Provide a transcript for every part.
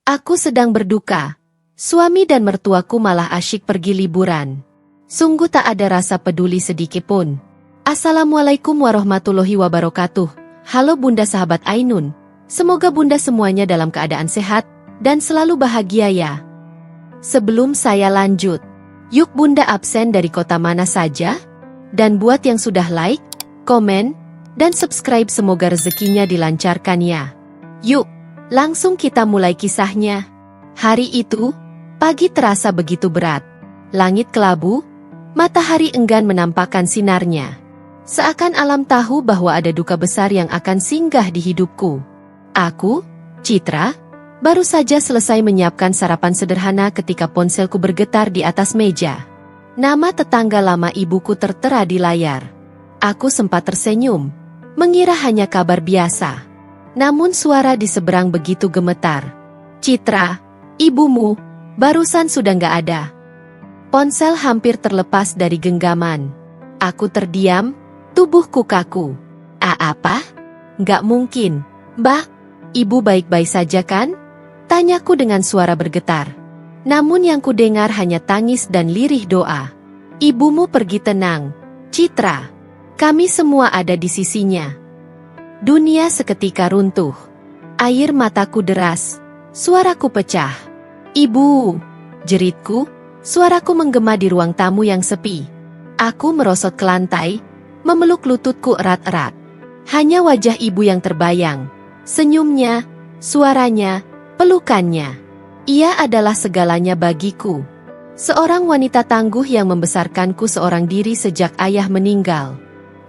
Aku sedang berduka. Suami dan mertuaku malah asyik pergi liburan. Sungguh tak ada rasa peduli sedikitpun. Assalamualaikum warahmatullahi wabarakatuh. Halo Bunda sahabat Ainun. Semoga Bunda semuanya dalam keadaan sehat dan selalu bahagia ya. Sebelum saya lanjut, yuk Bunda absen dari kota mana saja? Dan buat yang sudah like, komen, dan subscribe semoga rezekinya dilancarkan ya. Yuk, langsung kita mulai kisahnya. Hari itu, pagi terasa begitu berat. Langit kelabu, matahari enggan menampakkan sinarnya. Seakan alam tahu bahwa ada duka besar yang akan singgah di hidupku. Aku, Citra, baru saja selesai menyiapkan sarapan sederhana ketika ponselku bergetar di atas meja. Nama tetangga lama ibuku tertera di layar. Aku sempat tersenyum, mengira hanya kabar biasa. Namun suara di seberang begitu gemetar. Citra, ibumu, barusan sudah nggak ada. Ponsel hampir terlepas dari genggaman. Aku terdiam, tubuhku kaku. Apa? Nggak mungkin. Mbak, ibu baik-baik saja kan? Tanyaku dengan suara bergetar. Namun yang kudengar hanya tangis dan lirih doa. Ibumu pergi tenang, Citra. Kami semua ada di sisinya. Dunia seketika runtuh. Air mataku deras. Suaraku pecah. Ibu, jeritku, suaraku menggema di ruang tamu yang sepi. Aku merosot ke lantai, memeluk lututku erat-erat. Hanya wajah ibu yang terbayang. Senyumnya, suaranya, pelukannya. Ia adalah segalanya bagiku. Seorang wanita tangguh yang membesarkanku seorang diri sejak ayah meninggal.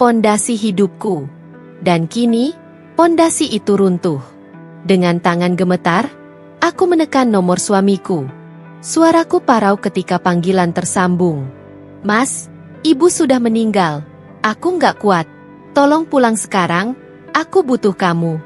Pondasi hidupku. Dan kini, pondasi itu runtuh. Dengan tangan gemetar, aku menekan nomor suamiku. Suaraku parau ketika panggilan tersambung. Mas, ibu sudah meninggal. Aku nggak kuat. Tolong pulang sekarang, aku butuh kamu.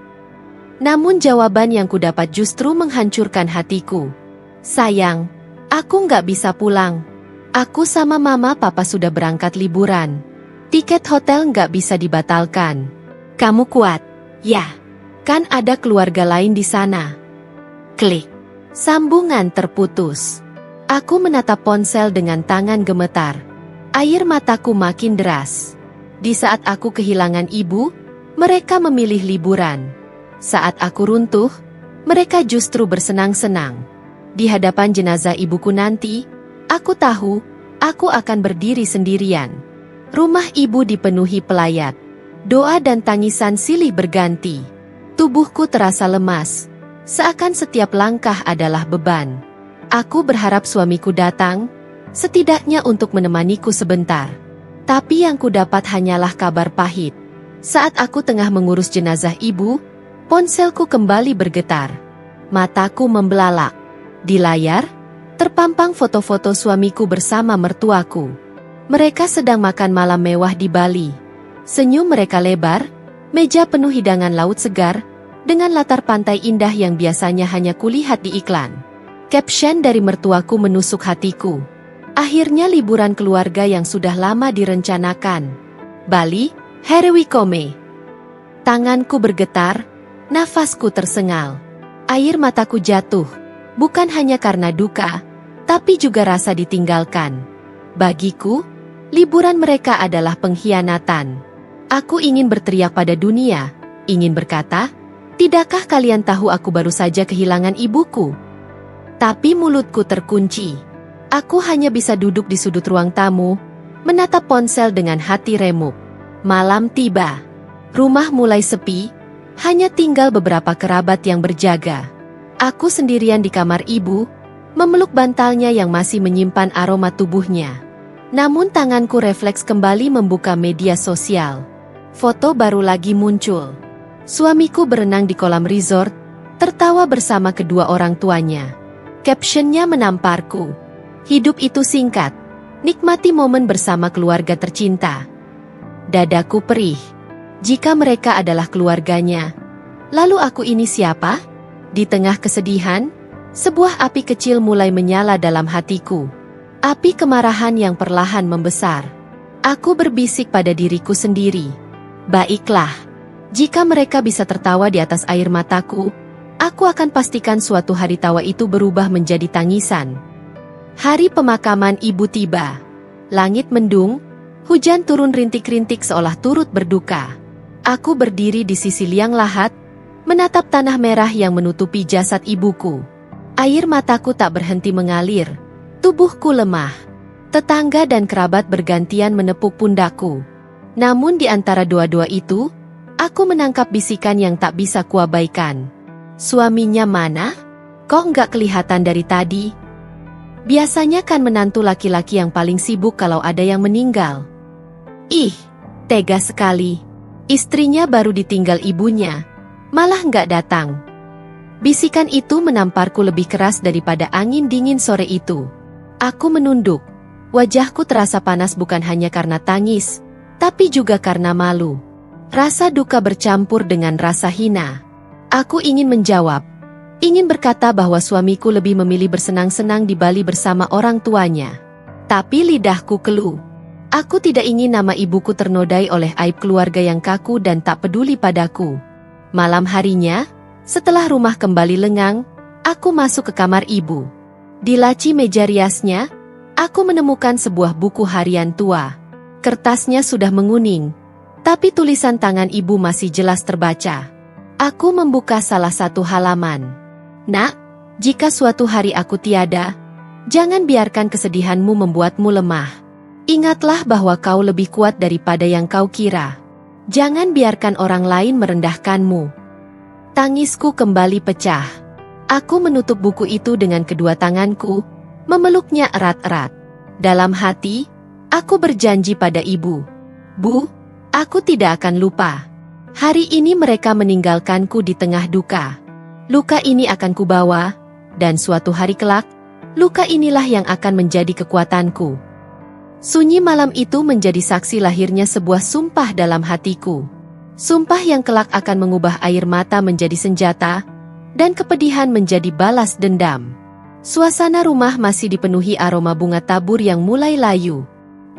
Namun jawaban yang kudapat justru menghancurkan hatiku. Sayang, aku nggak bisa pulang. Aku sama mama papa sudah berangkat liburan. Tiket hotel nggak bisa dibatalkan. Kamu kuat? Ya, kan ada keluarga lain di sana. Klik. Sambungan terputus. Aku menatap ponsel dengan tangan gemetar. Air mataku makin deras. Di saat aku kehilangan ibu, mereka memilih liburan. Saat aku runtuh, mereka justru bersenang-senang. Di hadapan jenazah ibuku nanti, aku tahu, aku akan berdiri sendirian. Rumah ibu dipenuhi pelayat. Doa dan tangisan silih berganti. Tubuhku terasa lemas, seakan setiap langkah adalah beban. Aku berharap suamiku datang, setidaknya untuk menemaniku sebentar. Tapi yang kudapat hanyalah kabar pahit. Saat aku tengah mengurus jenazah ibu, ponselku kembali bergetar. Mataku membelalak. Di layar, terpampang foto-foto suamiku bersama mertuaku. Mereka sedang makan malam mewah di Bali. Senyum mereka lebar, meja penuh hidangan laut segar, dengan latar pantai indah yang biasanya hanya kulihat di iklan. Caption dari mertuaku menusuk hatiku. Akhirnya liburan keluarga yang sudah lama direncanakan. Bali, here we come. Tanganku bergetar, nafasku tersengal. Air mataku jatuh, bukan hanya karena duka, tapi juga rasa ditinggalkan. Bagiku, liburan mereka adalah pengkhianatan. Aku ingin berteriak pada dunia, ingin berkata, tidakkah kalian tahu aku baru saja kehilangan ibuku? Tapi mulutku terkunci. Aku hanya bisa duduk di sudut ruang tamu, menatap ponsel dengan hati remuk. Malam tiba. Rumah mulai sepi, hanya tinggal beberapa kerabat yang berjaga. Aku sendirian di kamar ibu, memeluk bantalnya yang masih menyimpan aroma tubuhnya. Namun tanganku refleks kembali membuka media sosial. Foto baru lagi muncul. Suamiku berenang di kolam resort, tertawa bersama kedua orang tuanya. Captionnya menamparku. Hidup itu singkat. Nikmati momen bersama keluarga tercinta. Dadaku perih. Jika mereka adalah keluarganya, lalu aku ini siapa? Di tengah kesedihan, sebuah api kecil mulai menyala dalam hatiku. Api kemarahan yang perlahan membesar. Aku berbisik pada diriku sendiri. Baiklah, jika mereka bisa tertawa di atas air mataku, Aku akan pastikan suatu hari tawa itu berubah menjadi tangisan. Hari pemakaman ibu tiba. Langit mendung, hujan turun rintik-rintik seolah turut berduka. Aku berdiri di sisi liang lahat, menatap tanah merah yang menutupi jasad ibuku. Air mataku tak berhenti mengalir, tubuhku lemah. Tetangga dan kerabat bergantian menepuk pundakku. Namun di antara dua-dua itu, aku menangkap bisikan yang tak bisa kuabaikan. Suaminya mana? Kok nggak kelihatan dari tadi? Biasanya kan menantu laki-laki yang paling sibuk kalau ada yang meninggal. Ih, tega sekali. Istrinya baru ditinggal ibunya, malah nggak datang. Bisikan itu menamparku lebih keras daripada angin dingin sore itu. Aku menunduk. Wajahku terasa panas bukan hanya karena tangis, tapi juga karena malu. Rasa duka bercampur dengan rasa hina. Aku ingin menjawab. Ingin berkata bahwa suamiku lebih memilih bersenang-senang di Bali bersama orang tuanya. Tapi lidahku keluh. Aku tidak ingin nama ibuku ternodai oleh aib keluarga yang kaku dan tak peduli padaku. Malam harinya, setelah rumah kembali lengang, aku masuk ke kamar ibu. Di laci meja riasnya, aku menemukan sebuah buku harian tua. Kertasnya sudah menguning, tapi tulisan tangan ibu masih jelas terbaca. Aku membuka salah satu halaman. Nak, jika suatu hari aku tiada, jangan biarkan kesedihanmu membuatmu lemah. Ingatlah bahwa kau lebih kuat daripada yang kau kira. Jangan biarkan orang lain merendahkanmu. Tangisku kembali pecah. Aku menutup buku itu dengan kedua tanganku, memeluknya erat-erat. Dalam hati, aku berjanji pada ibu. Bu, aku tidak akan lupa. Hari ini mereka meninggalkanku di tengah duka. Luka ini akan kubawa, dan suatu hari kelak, luka inilah yang akan menjadi kekuatanku. Sunyi malam itu menjadi saksi lahirnya sebuah sumpah dalam hatiku. Sumpah yang kelak akan mengubah air mata menjadi senjata, dan kepedihan menjadi balas dendam. Suasana rumah masih dipenuhi aroma bunga tabur yang mulai layu.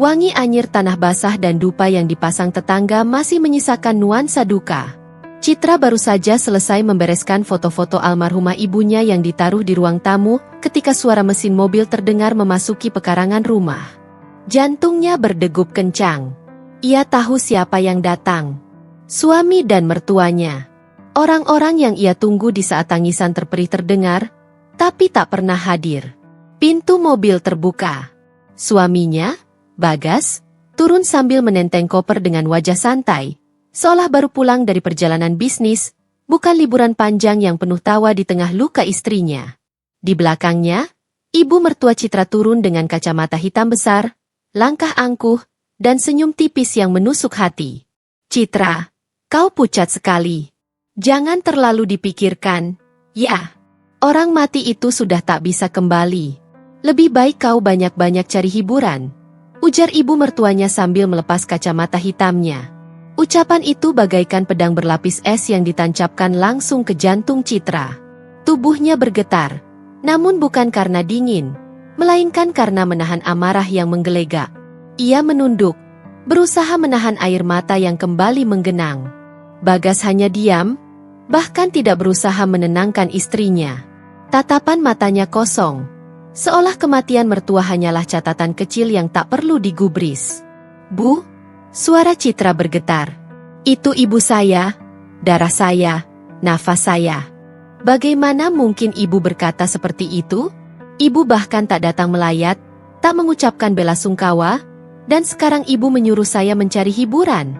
Wangi anyir tanah basah dan dupa yang dipasang tetangga masih menyisakan nuansa duka. Citra baru saja selesai membereskan foto-foto almarhumah ibunya yang ditaruh di ruang tamu ketika suara mesin mobil terdengar memasuki pekarangan rumah. Jantungnya berdegup kencang. Ia tahu siapa yang datang. Suami dan mertuanya. Orang-orang yang ia tunggu di saat tangisan terperih terdengar, tapi tak pernah hadir. Pintu mobil terbuka. Suaminya, Bagas, turun sambil menenteng koper dengan wajah santai. Seolah baru pulang dari perjalanan bisnis, bukan liburan panjang yang penuh tawa di tengah luka istrinya. Di belakangnya, ibu mertua Citra turun dengan kacamata hitam besar, langkah angkuh, dan senyum tipis yang menusuk hati. Citra, kau pucat sekali. Jangan terlalu dipikirkan. Ya, orang mati itu sudah tak bisa kembali. Lebih baik kau banyak-banyak cari hiburan, ujar ibu mertuanya sambil melepas kacamata hitamnya. Ucapan itu bagaikan pedang berlapis es yang ditancapkan langsung ke jantung Citra. Tubuhnya bergetar, namun bukan karena dingin, melainkan karena menahan amarah yang menggelegak. Ia menunduk, berusaha menahan air mata yang kembali menggenang. Bagas hanya diam, bahkan tidak berusaha menenangkan istrinya. Tatapan matanya kosong, seolah kematian mertua hanyalah catatan kecil yang tak perlu digubris. Bu, suara Citra bergetar. Itu ibu saya, darah saya, nafas saya. Bagaimana mungkin ibu berkata seperti itu? Ibu bahkan tak datang melayat, tak mengucapkan bela sungkawa, dan sekarang ibu menyuruh saya mencari hiburan.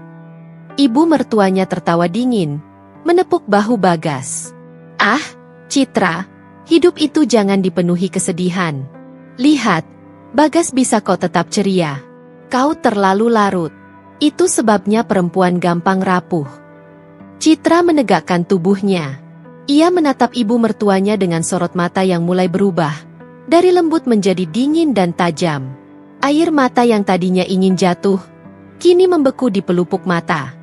Ibu mertuanya tertawa dingin, menepuk bahu Bagas. Ah, Citra, hidup itu jangan dipenuhi kesedihan. Lihat, Bagas bisa kok tetap ceria. Kau terlalu larut. Itu sebabnya perempuan gampang rapuh. Citra menegakkan tubuhnya. Ia menatap ibu mertuanya dengan sorot mata yang mulai berubah, dari lembut menjadi dingin dan tajam. Air mata yang tadinya ingin jatuh, kini membeku di pelupuk mata.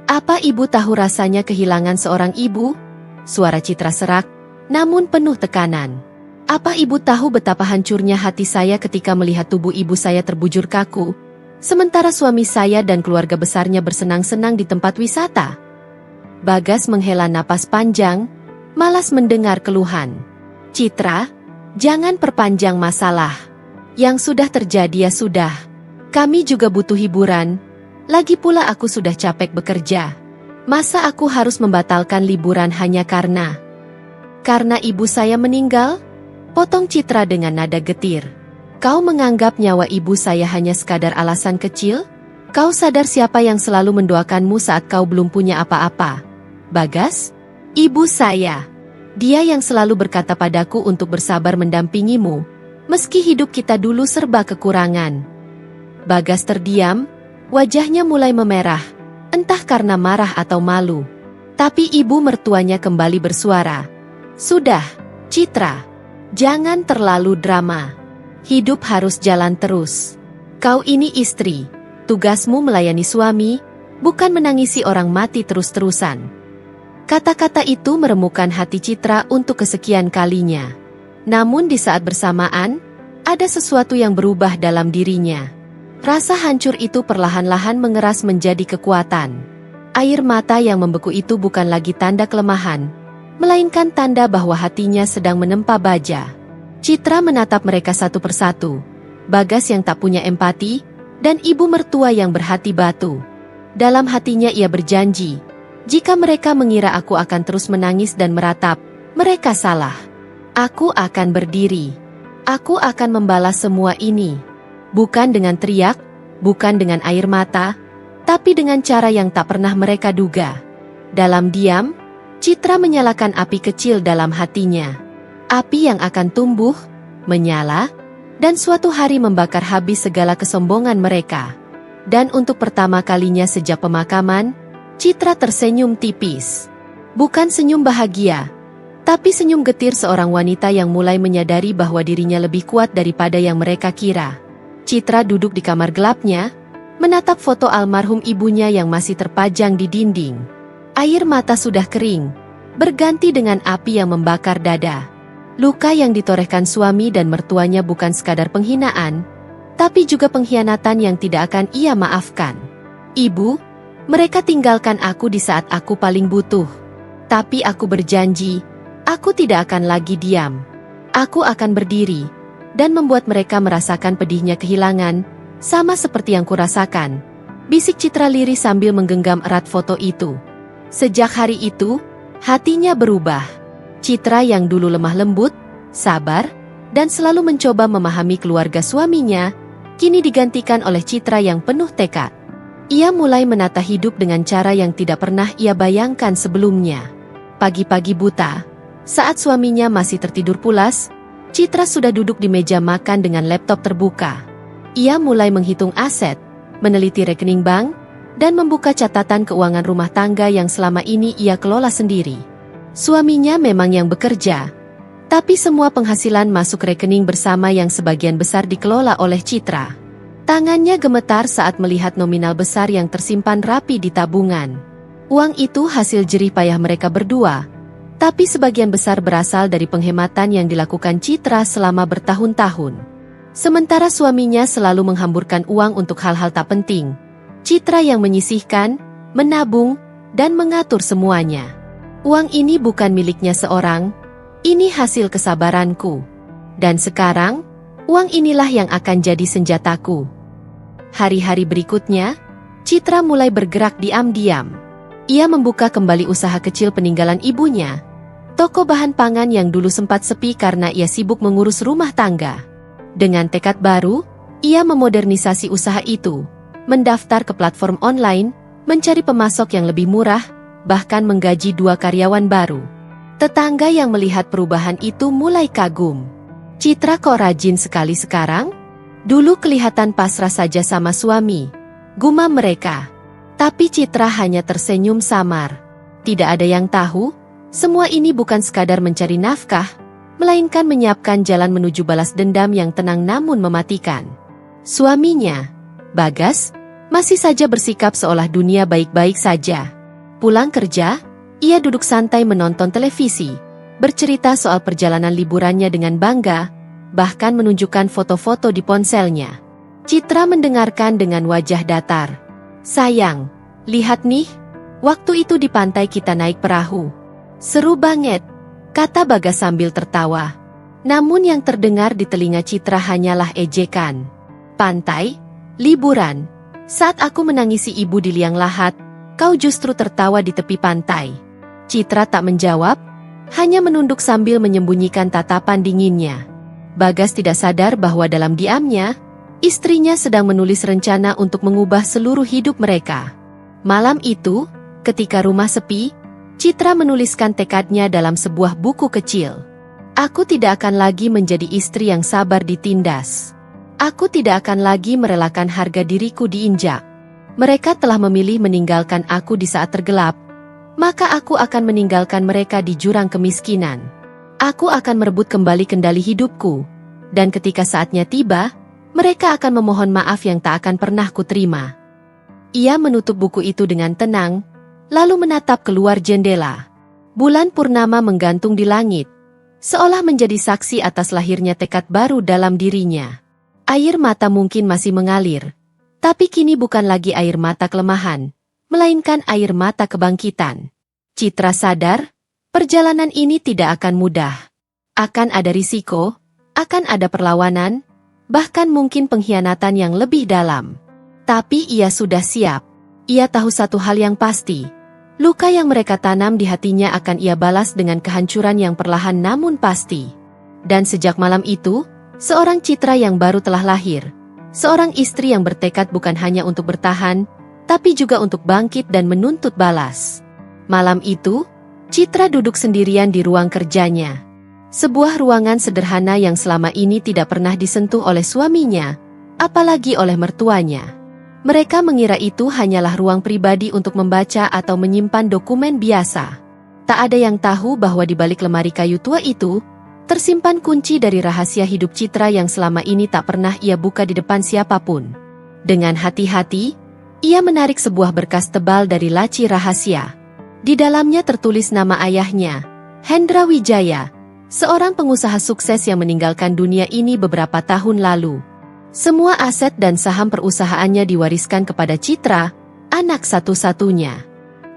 Apa ibu tahu rasanya kehilangan seorang ibu? Suara Citra serak, namun penuh tekanan. Apa ibu tahu betapa hancurnya hati saya ketika melihat tubuh ibu saya terbujur kaku, sementara suami saya dan keluarga besarnya bersenang-senang di tempat wisata? Bagas menghela napas panjang, malas mendengar keluhan. Citra, jangan perpanjang masalah. Yang sudah terjadi ya sudah. Kami juga butuh hiburan. Lagi pula aku sudah capek bekerja. Masa aku harus membatalkan liburan hanya karena ibu saya meninggal? Potong Citra dengan nada getir. Kau menganggap nyawa ibu saya hanya sekadar alasan kecil? Kau sadar siapa yang selalu mendoakanmu saat kau belum punya apa-apa? Bagas? Ibu saya. Dia yang selalu berkata padaku untuk bersabar mendampingimu, meski hidup kita dulu serba kekurangan. Bagas terdiam, wajahnya mulai memerah, entah karena marah atau malu. Tapi ibu mertuanya kembali bersuara. Sudah, Citra. Jangan terlalu drama. Hidup harus jalan terus. Kau ini istri. Tugasmu melayani suami, bukan menangisi orang mati terus-terusan. Kata-kata itu meremukkan hati Citra untuk kesekian kalinya. Namun di saat bersamaan, ada sesuatu yang berubah dalam dirinya. Rasa hancur itu perlahan-lahan mengeras menjadi kekuatan. Air mata yang membeku itu bukan lagi tanda kelemahan, melainkan tanda bahwa hatinya sedang menempa baja. Citra menatap mereka satu persatu. Bagas yang tak punya empati, dan ibu mertua yang berhati batu. Dalam hatinya ia berjanji, jika mereka mengira aku akan terus menangis dan meratap, mereka salah. Aku akan berdiri. Aku akan membalas semua ini. Bukan dengan teriak, bukan dengan air mata, tapi dengan cara yang tak pernah mereka duga. Dalam diam, Citra menyalakan api kecil dalam hatinya. Api yang akan tumbuh, menyala, dan suatu hari membakar habis segala kesombongan mereka. Dan untuk pertama kalinya sejak pemakaman, Citra tersenyum tipis. Bukan senyum bahagia, tapi senyum getir seorang wanita yang mulai menyadari bahwa dirinya lebih kuat daripada yang mereka kira. Citra duduk di kamar gelapnya, menatap foto almarhum ibunya yang masih terpajang di dinding. Air mata sudah kering, berganti dengan api yang membakar dada. Luka yang ditorehkan suami dan mertuanya bukan sekadar penghinaan, tapi juga pengkhianatan yang tidak akan ia maafkan. Ibu, mereka tinggalkan aku di saat aku paling butuh. Tapi aku berjanji, aku tidak akan lagi diam. Aku akan berdiri, dan membuat mereka merasakan pedihnya kehilangan, sama seperti yang kurasakan. Bisik Citra lirih sambil menggenggam erat foto itu. Sejak hari itu, hatinya berubah. Citra yang dulu lemah lembut, sabar, dan selalu mencoba memahami keluarga suaminya, kini digantikan oleh Citra yang penuh tekad. Ia mulai menata hidup dengan cara yang tidak pernah ia bayangkan sebelumnya. Pagi-pagi buta, saat suaminya masih tertidur pulas, Citra sudah duduk di meja makan dengan laptop terbuka. Ia mulai menghitung aset, meneliti rekening bank, dan membuka catatan keuangan rumah tangga yang selama ini ia kelola sendiri. Suaminya memang yang bekerja, tapi semua penghasilan masuk rekening bersama yang sebagian besar dikelola oleh Citra. Tangannya gemetar saat melihat nominal besar yang tersimpan rapi di tabungan. Uang itu hasil jerih payah mereka berdua, tapi sebagian besar berasal dari penghematan yang dilakukan Citra selama bertahun-tahun. Sementara suaminya selalu menghamburkan uang untuk hal-hal tak penting, Citra yang menyisihkan, menabung, dan mengatur semuanya. Uang ini bukan miliknya seorang, ini hasil kesabaranku. Dan sekarang, uang inilah yang akan jadi senjataku. Hari-hari berikutnya, Citra mulai bergerak diam-diam. Ia membuka kembali usaha kecil peninggalan ibunya, toko bahan pangan yang dulu sempat sepi karena ia sibuk mengurus rumah tangga. Dengan tekad baru, ia memodernisasi usaha itu, mendaftar ke platform online, mencari pemasok yang lebih murah, bahkan menggaji 2 karyawan baru. Tetangga yang melihat perubahan itu mulai kagum. Citra kok rajin sekali sekarang? Dulu kelihatan pasrah saja sama suami, gumam mereka. Tapi Citra hanya tersenyum samar. Tidak ada yang tahu, semua ini bukan sekadar mencari nafkah, melainkan menyiapkan jalan menuju balas dendam yang tenang namun mematikan. Suaminya, Bagas, masih saja bersikap seolah dunia baik-baik saja. Pulang kerja, ia duduk santai menonton televisi, bercerita soal perjalanan liburannya dengan bangga, bahkan menunjukkan foto-foto di ponselnya. Citra mendengarkan dengan wajah datar. Sayang, lihat nih, waktu itu di pantai kita naik perahu. Seru banget, kata Bagas sambil tertawa. Namun yang terdengar di telinga Citra hanyalah ejekan. Pantai, liburan. Saat aku menangisi ibu di liang lahat, kau justru tertawa di tepi pantai. Citra tak menjawab, hanya menunduk sambil menyembunyikan tatapan dinginnya. Bagas tidak sadar bahwa dalam diamnya, istrinya sedang menulis rencana untuk mengubah seluruh hidup mereka. Malam itu, ketika rumah sepi, Citra menuliskan tekadnya dalam sebuah buku kecil. Aku tidak akan lagi menjadi istri yang sabar ditindas. Aku tidak akan lagi merelakan harga diriku diinjak. Mereka telah memilih meninggalkan aku di saat tergelap, maka aku akan meninggalkan mereka di jurang kemiskinan. Aku akan merebut kembali kendali hidupku, dan ketika saatnya tiba, mereka akan memohon maaf yang tak akan pernah kuterima. Ia menutup buku itu dengan tenang, lalu menatap keluar jendela. Bulan purnama menggantung di langit, seolah menjadi saksi atas lahirnya tekad baru dalam dirinya. Air mata mungkin masih mengalir, tapi kini bukan lagi air mata kelemahan, melainkan air mata kebangkitan. Citra sadar, perjalanan ini tidak akan mudah. Akan ada risiko, akan ada perlawanan, bahkan mungkin pengkhianatan yang lebih dalam. Tapi ia sudah siap. Ia tahu satu hal yang pasti. Luka yang mereka tanam di hatinya akan ia balas dengan kehancuran yang perlahan namun pasti. Dan sejak malam itu, seorang Citra yang baru telah lahir. Seorang istri yang bertekad bukan hanya untuk bertahan, tapi juga untuk bangkit dan menuntut balas. Malam itu, Citra duduk sendirian di ruang kerjanya. Sebuah ruangan sederhana yang selama ini tidak pernah disentuh oleh suaminya, apalagi oleh mertuanya. Mereka mengira itu hanyalah ruang pribadi untuk membaca atau menyimpan dokumen biasa. Tak ada yang tahu bahwa di balik lemari kayu tua itu, tersimpan kunci dari rahasia hidup Citra yang selama ini tak pernah ia buka di depan siapapun. Dengan hati-hati, ia menarik sebuah berkas tebal dari laci rahasia. Di dalamnya tertulis nama ayahnya, Hendra Wijaya, seorang pengusaha sukses yang meninggalkan dunia ini beberapa tahun lalu. Semua aset dan saham perusahaannya diwariskan kepada Citra, anak satu-satunya.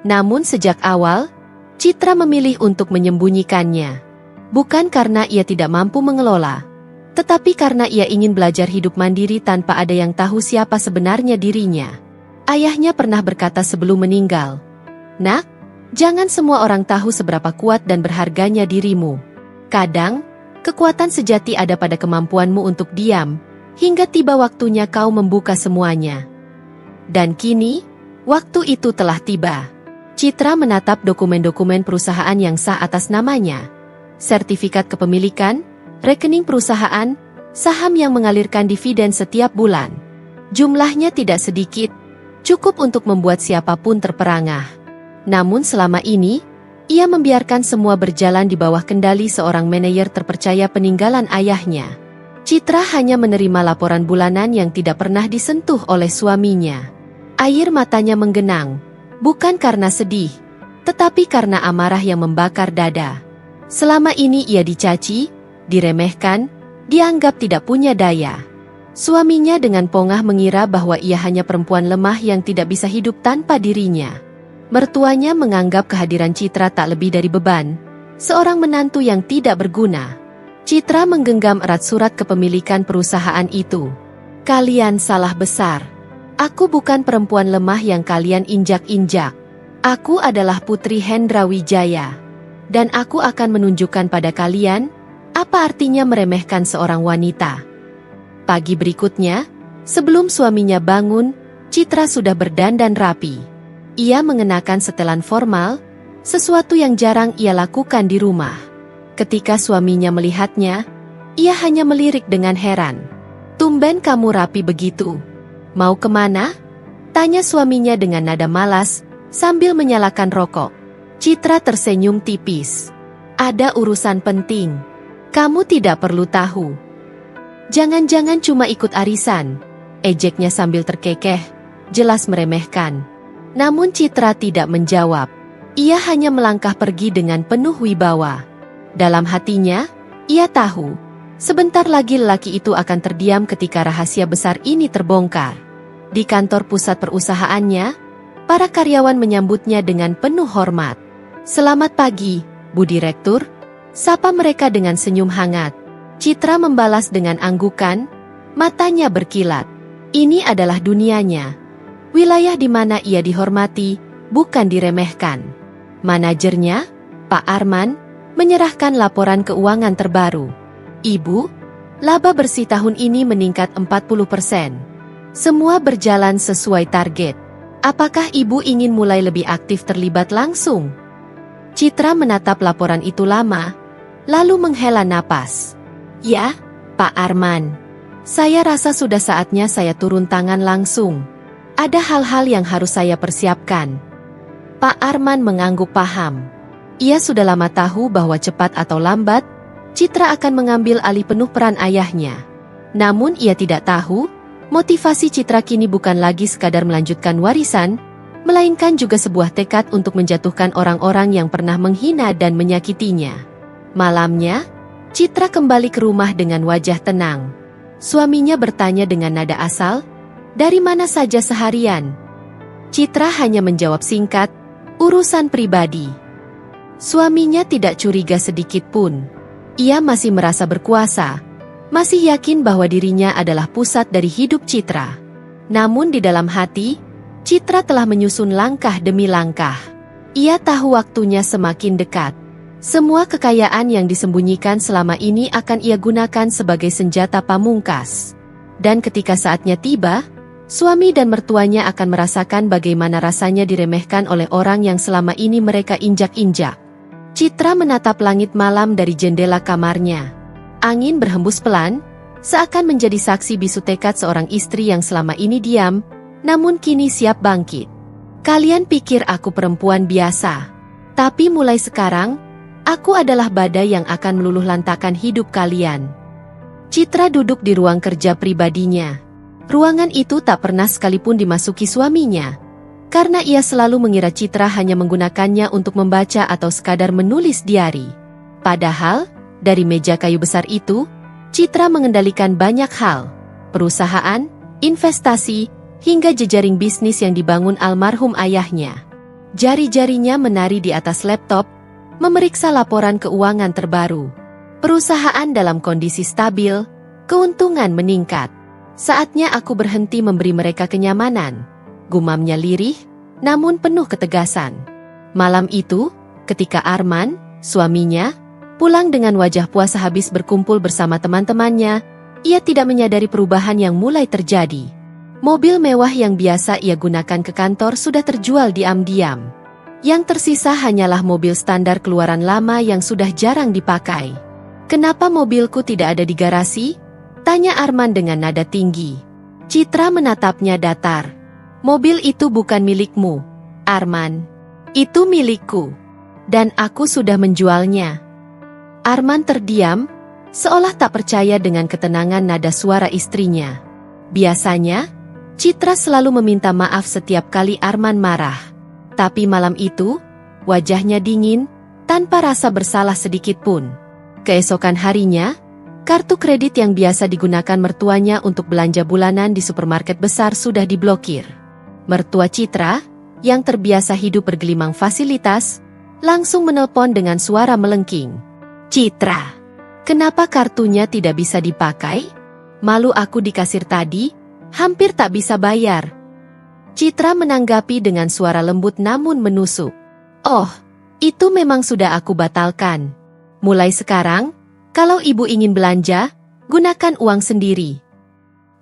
Namun sejak awal, Citra memilih untuk menyembunyikannya. Bukan karena ia tidak mampu mengelola, tetapi karena ia ingin belajar hidup mandiri tanpa ada yang tahu siapa sebenarnya dirinya. Ayahnya pernah berkata sebelum meninggal, "Nak, jangan semua orang tahu seberapa kuat dan berharganya dirimu. Kadang, kekuatan sejati ada pada kemampuanmu untuk diam, hingga tiba waktunya kau membuka semuanya." Dan kini, waktu itu telah tiba. Citra menatap dokumen-dokumen perusahaan yang sah atas namanya. Sertifikat kepemilikan, rekening perusahaan, saham yang mengalirkan dividen setiap bulan. Jumlahnya tidak sedikit, cukup untuk membuat siapapun terperangah. Namun selama ini, ia membiarkan semua berjalan di bawah kendali seorang manajer terpercaya peninggalan ayahnya. Citra hanya menerima laporan bulanan yang tidak pernah disentuh oleh suaminya. Air matanya menggenang, bukan karena sedih, tetapi karena amarah yang membakar dada. Selama ini ia dicaci, diremehkan, dianggap tidak punya daya. Suaminya dengan pongah mengira bahwa ia hanya perempuan lemah yang tidak bisa hidup tanpa dirinya. Mertuanya menganggap kehadiran Citra tak lebih dari beban, seorang menantu yang tidak berguna. Citra menggenggam erat surat kepemilikan perusahaan itu. "Kalian salah besar. Aku bukan perempuan lemah yang kalian injak-injak. Aku adalah putri Hendra Wijaya. Dan aku akan menunjukkan pada kalian, apa artinya meremehkan seorang wanita." Pagi berikutnya, sebelum suaminya bangun, Citra sudah berdandan rapi. Ia mengenakan setelan formal, sesuatu yang jarang ia lakukan di rumah. Ketika suaminya melihatnya, ia hanya melirik dengan heran. "Tumben kamu rapi begitu. Mau kemana?" tanya suaminya dengan nada malas, sambil menyalakan rokok. Citra tersenyum tipis. "Ada urusan penting. Kamu tidak perlu tahu." "Jangan-jangan cuma ikut arisan," ejeknya sambil terkekeh, jelas meremehkan. Namun Citra tidak menjawab. Ia hanya melangkah pergi dengan penuh wibawa. Dalam hatinya, ia tahu, sebentar lagi lelaki itu akan terdiam ketika rahasia besar ini terbongkar. Di kantor pusat perusahaannya, para karyawan menyambutnya dengan penuh hormat. "Selamat pagi, Bu Direktur," Sapa mereka dengan senyum hangat. Citra membalas dengan anggukan, matanya berkilat. Ini adalah dunianya. Wilayah di mana ia dihormati, bukan diremehkan. Manajernya, Pak Arman, menyerahkan laporan keuangan terbaru. Ibu, laba bersih tahun ini meningkat 40%. Semua berjalan sesuai target. Apakah ibu ingin mulai lebih aktif terlibat langsung? Citra menatap laporan itu lama, lalu menghela napas. Ya, Pak Arman. Saya rasa sudah saatnya saya turun tangan langsung. Ada hal-hal yang harus saya persiapkan. Pak Arman mengangguk paham. Ia sudah lama tahu bahwa cepat atau lambat, Citra akan mengambil alih penuh peran ayahnya. Namun ia tidak tahu, motivasi Citra kini bukan lagi sekadar melanjutkan warisan, melainkan juga sebuah tekad untuk menjatuhkan orang-orang yang pernah menghina dan menyakitinya. Malamnya, Citra kembali ke rumah dengan wajah tenang. Suaminya bertanya dengan nada asal, "Dari mana saja seharian?" Citra hanya menjawab singkat, "Urusan pribadi." Suaminya tidak curiga sedikit pun. Ia masih merasa berkuasa, masih yakin bahwa dirinya adalah pusat dari hidup Citra. Namun di dalam hati, Citra telah menyusun langkah demi langkah. Ia tahu waktunya semakin dekat. Semua kekayaan yang disembunyikan selama ini akan ia gunakan sebagai senjata pamungkas. Dan ketika saatnya tiba, suami dan mertuanya akan merasakan bagaimana rasanya diremehkan oleh orang yang selama ini mereka injak-injak. Citra menatap langit malam dari jendela kamarnya. Angin berhembus pelan, seakan menjadi saksi bisu tekad seorang istri yang selama ini diam, namun kini siap bangkit. Kalian pikir aku perempuan biasa, tapi mulai sekarang, aku adalah badai yang akan meluluhlantakkan hidup kalian. Citra duduk di ruang kerja pribadinya. Ruangan itu tak pernah sekalipun dimasuki suaminya, karena ia selalu mengira Citra hanya menggunakannya untuk membaca atau sekadar menulis diari. Padahal, dari meja kayu besar itu, Citra mengendalikan banyak hal, perusahaan, investasi, hingga jejaring bisnis yang dibangun almarhum ayahnya. Jari-jarinya menari di atas laptop, memeriksa laporan keuangan terbaru. Perusahaan dalam kondisi stabil, keuntungan meningkat. Saatnya aku berhenti memberi mereka kenyamanan, gumamnya lirih, namun penuh ketegasan. Malam itu, ketika Arman, suaminya, pulang dengan wajah puas habis berkumpul bersama teman-temannya, ia tidak menyadari perubahan yang mulai terjadi. Mobil mewah yang biasa ia gunakan ke kantor sudah terjual diam-diam. Yang tersisa hanyalah mobil standar keluaran lama yang sudah jarang dipakai. "Kenapa mobilku tidak ada di garasi?" tanya Arman dengan nada tinggi. Citra menatapnya datar. "Mobil itu bukan milikmu, Arman. Itu milikku. Dan aku sudah menjualnya." Arman terdiam, seolah tak percaya dengan ketenangan nada suara istrinya. Biasanya, Citra selalu meminta maaf setiap kali Arman marah. Tapi malam itu, wajahnya dingin, tanpa rasa bersalah sedikit pun. Keesokan harinya, kartu kredit yang biasa digunakan mertuanya untuk belanja bulanan di supermarket besar sudah diblokir. Mertua Citra, yang terbiasa hidup bergelimang fasilitas, langsung menelpon dengan suara melengking. "Citra, kenapa kartunya tidak bisa dipakai? Malu aku di kasir tadi, hampir tak bisa bayar." Citra menanggapi dengan suara lembut namun menusuk. "Oh, itu memang sudah aku batalkan. Mulai sekarang, kalau ibu ingin belanja, gunakan uang sendiri."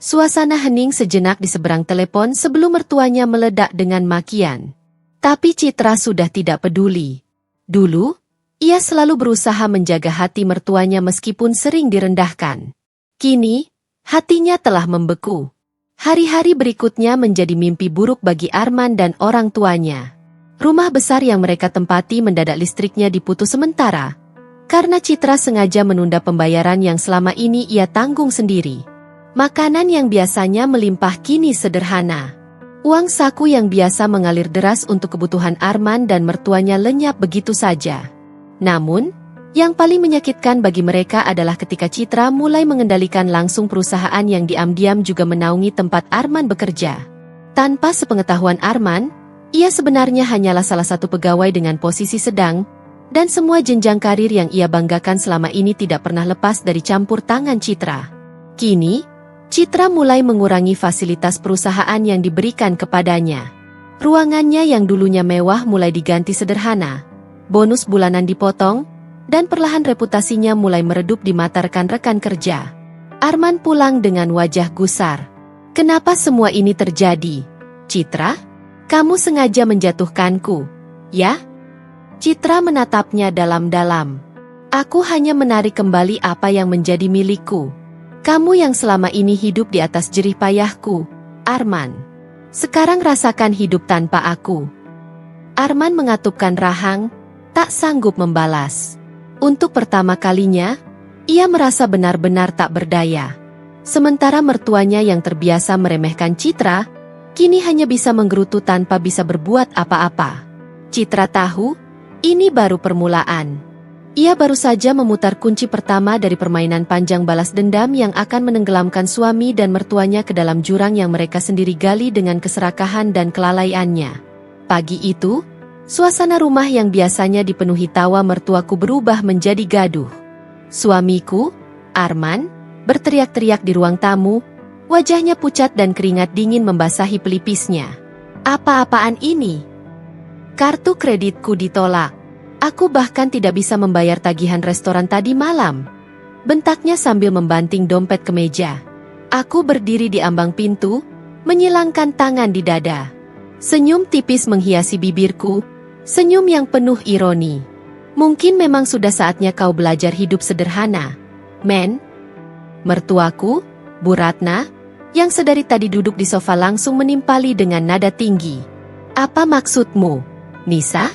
Suasana hening sejenak di seberang telepon sebelum mertuanya meledak dengan makian. Tapi Citra sudah tidak peduli. Dulu, ia selalu berusaha menjaga hati mertuanya meskipun sering direndahkan. Kini, hatinya telah membeku. Hari-hari berikutnya menjadi mimpi buruk bagi Arman dan orang tuanya. Rumah besar yang mereka tempati mendadak listriknya diputus sementara, karena Citra sengaja menunda pembayaran yang selama ini ia tanggung sendiri. Makanan yang biasanya melimpah kini sederhana. Uang saku yang biasa mengalir deras untuk kebutuhan Arman dan mertuanya lenyap begitu saja. Namun, yang paling menyakitkan bagi mereka adalah ketika Citra mulai mengendalikan langsung perusahaan yang diam-diam juga menaungi tempat Arman bekerja. Tanpa sepengetahuan Arman, ia sebenarnya hanyalah salah satu pegawai dengan posisi sedang, Dan semua jenjang karir yang ia banggakan selama ini tidak pernah lepas dari campur tangan Citra. Kini, Citra mulai mengurangi fasilitas perusahaan yang diberikan kepadanya. Ruangannya yang dulunya mewah mulai diganti sederhana, bonus bulanan dipotong, dan perlahan reputasinya mulai meredup di mata rekan-rekan kerja. Arman pulang dengan wajah gusar. Kenapa semua ini terjadi? Citra? Kamu sengaja menjatuhkanku, ya? Citra menatapnya dalam-dalam. Aku hanya menarik kembali apa yang menjadi milikku. Kamu yang selama ini hidup di atas jerih payahku, Arman. Sekarang rasakan hidup tanpa aku. Arman mengatupkan rahang, tak sanggup membalas. Untuk pertama kalinya, ia merasa benar-benar tak berdaya. Sementara mertuanya yang terbiasa meremehkan Citra, kini hanya bisa menggerutu tanpa bisa berbuat apa-apa. Citra tahu, ini baru permulaan. Ia baru saja memutar kunci pertama dari permainan panjang balas dendam yang akan menenggelamkan suami dan mertuanya ke dalam jurang yang mereka sendiri gali dengan keserakahan dan kelalaiannya. Pagi itu, suasana rumah yang biasanya dipenuhi tawa mertuaku berubah menjadi gaduh. Suamiku, Arman, berteriak-teriak di ruang tamu, wajahnya pucat dan keringat dingin membasahi pelipisnya. Apa-apaan ini? Kartu kreditku ditolak. Aku bahkan tidak bisa membayar tagihan restoran tadi malam. Bentaknya sambil membanting dompet ke meja. Aku berdiri di ambang pintu, menyilangkan tangan di dada. Senyum tipis menghiasi bibirku, senyum yang penuh ironi. Mungkin memang sudah saatnya kau belajar hidup sederhana, men. Mertuaku, Bu Ratna, yang sedari tadi duduk di sofa langsung menimpali dengan nada tinggi. Apa maksudmu, Nisa?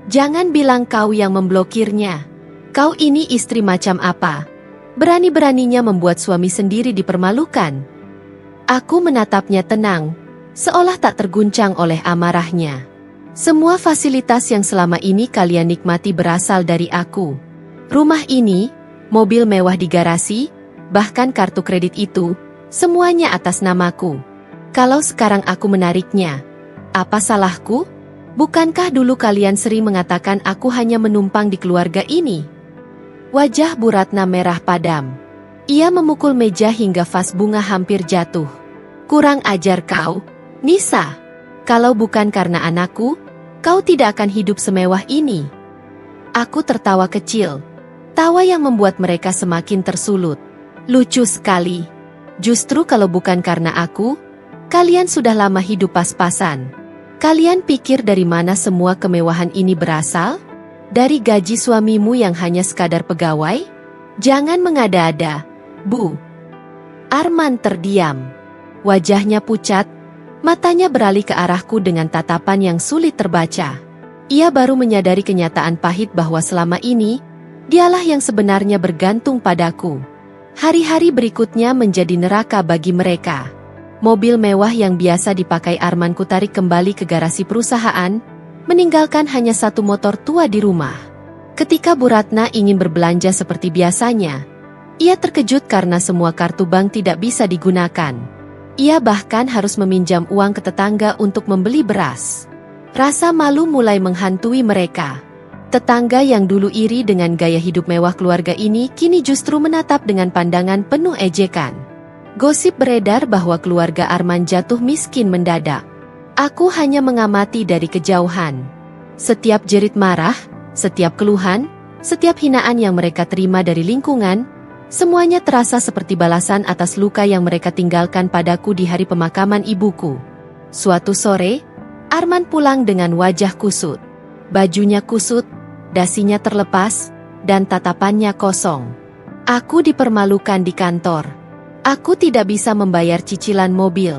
Jangan bilang kau yang memblokirnya. Kau ini istri macam apa? Berani-beraninya membuat suami sendiri dipermalukan. Aku menatapnya tenang, seolah tak terguncang oleh amarahnya. Semua fasilitas yang selama ini kalian nikmati berasal dari aku. Rumah ini, mobil mewah di garasi, bahkan kartu kredit itu, semuanya atas namaku. Kalau sekarang aku menariknya, apa salahku? Bukankah dulu kalian sering mengatakan aku hanya menumpang di keluarga ini? Wajah Bu Ratna merah padam. Ia memukul meja hingga vas bunga hampir jatuh. Kurang ajar kau, Nisa. Kalau bukan karena anakku, kau tidak akan hidup semewah ini. Aku tertawa kecil. Tawa yang membuat mereka semakin tersulut. Lucu sekali. Justru kalau bukan karena aku, kalian sudah lama hidup pas-pasan. Kalian pikir dari mana semua kemewahan ini berasal? Dari gaji suamimu yang hanya sekadar pegawai? Jangan mengada-ada, Bu. Arman terdiam. Wajahnya pucat, matanya beralih ke arahku dengan tatapan yang sulit terbaca. Ia baru menyadari kenyataan pahit bahwa selama ini, dialah yang sebenarnya bergantung padaku. Hari-hari berikutnya menjadi neraka bagi mereka. Mobil mewah yang biasa dipakai Arman kutarik kembali ke garasi perusahaan, meninggalkan hanya satu motor tua di rumah. Ketika Bu Ratna ingin berbelanja seperti biasanya, ia terkejut karena semua kartu bank tidak bisa digunakan. Ia bahkan harus meminjam uang ke tetangga untuk membeli beras. Rasa malu mulai menghantui mereka. Tetangga yang dulu iri dengan gaya hidup mewah keluarga ini kini justru menatap dengan pandangan penuh ejekan. Gosip beredar bahwa keluarga Arman jatuh miskin mendadak. Aku hanya mengamati dari kejauhan. Setiap jerit marah, setiap keluhan, setiap hinaan yang mereka terima dari lingkungan, semuanya terasa seperti balasan atas luka yang mereka tinggalkan padaku di hari pemakaman ibuku. Suatu sore, Arman pulang dengan wajah kusut. Bajunya kusut, dasinya terlepas, dan tatapannya kosong. Aku dipermalukan di kantor. Aku tidak bisa membayar cicilan mobil.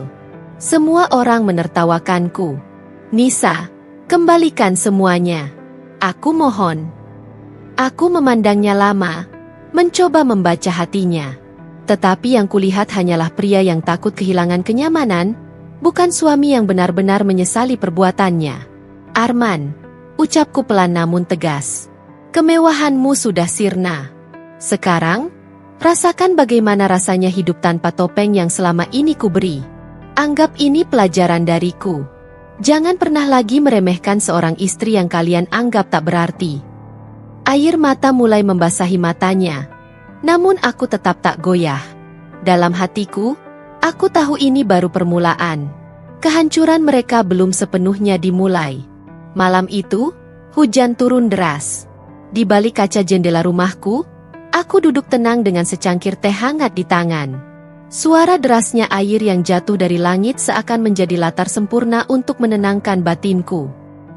Semua orang menertawakanku. Nisa, kembalikan semuanya. Aku mohon. Aku memandangnya lama, mencoba membaca hatinya. Tetapi yang kulihat hanyalah pria yang takut kehilangan kenyamanan, bukan suami yang benar-benar menyesali perbuatannya. Arman, ucapku pelan namun tegas. Kemewahanmu sudah sirna. Sekarang, rasakan bagaimana rasanya hidup tanpa topeng yang selama ini kuberi. Anggap ini pelajaran dariku. Jangan pernah lagi meremehkan seorang istri yang kalian anggap tak berarti. Air mata mulai membasahi matanya. Namun aku tetap tak goyah. Dalam hatiku, aku tahu ini baru permulaan. Kehancuran mereka belum sepenuhnya dimulai. Malam itu, hujan turun deras. Di balik kaca jendela rumahku, aku duduk tenang dengan secangkir teh hangat di tangan. Suara derasnya air yang jatuh dari langit seakan menjadi latar sempurna untuk menenangkan batinku.